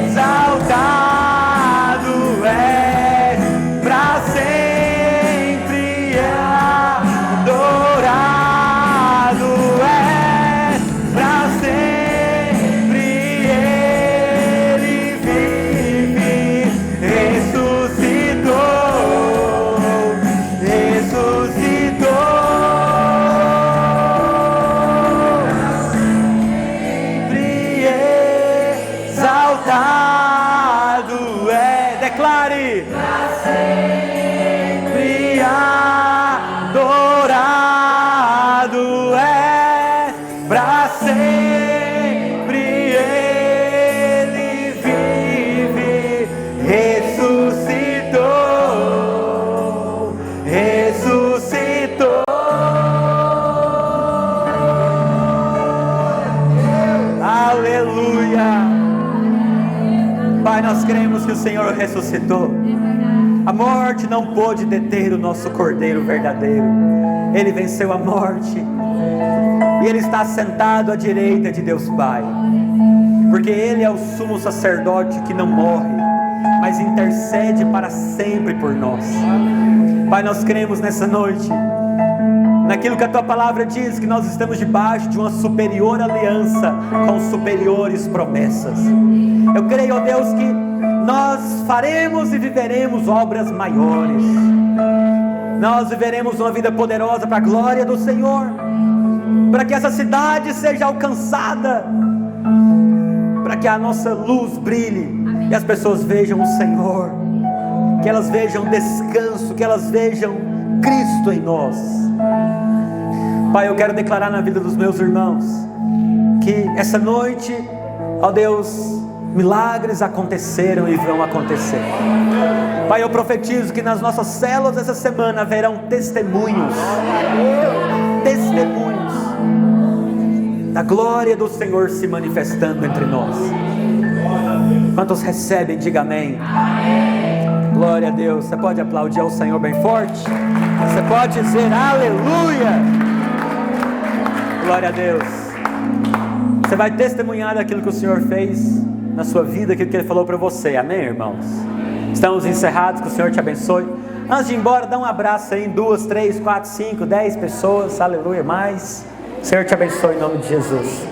exaltado é, pra sempre. o Senhor ressuscitou. A morte não pôde deter o nosso Cordeiro verdadeiro. Ele venceu a morte. E Ele está sentado à direita de Deus Pai. Porque Ele é o sumo sacerdote que não morre, mas intercede para sempre por nós. Pai, nós cremos nessa noite naquilo que a Tua palavra diz, que nós estamos debaixo de uma superior aliança com superiores promessas. Eu creio, ó Deus, que nós faremos e viveremos obras maiores. Nós viveremos uma vida poderosa para a glória do Senhor, para que essa cidade seja alcançada, para que a nossa luz brilhe e as pessoas vejam o Senhor, que elas vejam descanso, que elas vejam Cristo em nós. Pai, eu quero declarar na vida dos meus irmãos que essa noite, ó Deus, milagres aconteceram e vão acontecer. Pai, eu profetizo que nas nossas células essa semana haverão testemunhos da glória do Senhor se manifestando entre nós. Quantos recebem, diga amém. Glória a Deus. Você pode aplaudir ao Senhor bem forte? Você pode dizer aleluia. Glória a Deus. Você vai testemunhar daquilo que o Senhor fez na sua vida, aquilo que Ele falou para você. Amém, irmãos? Estamos encerrados, que o Senhor te abençoe. Antes de ir embora, dá um abraço aí em 2, 3, 4, 5, 10 pessoas. Aleluia, mais. O Senhor te abençoe em nome de Jesus.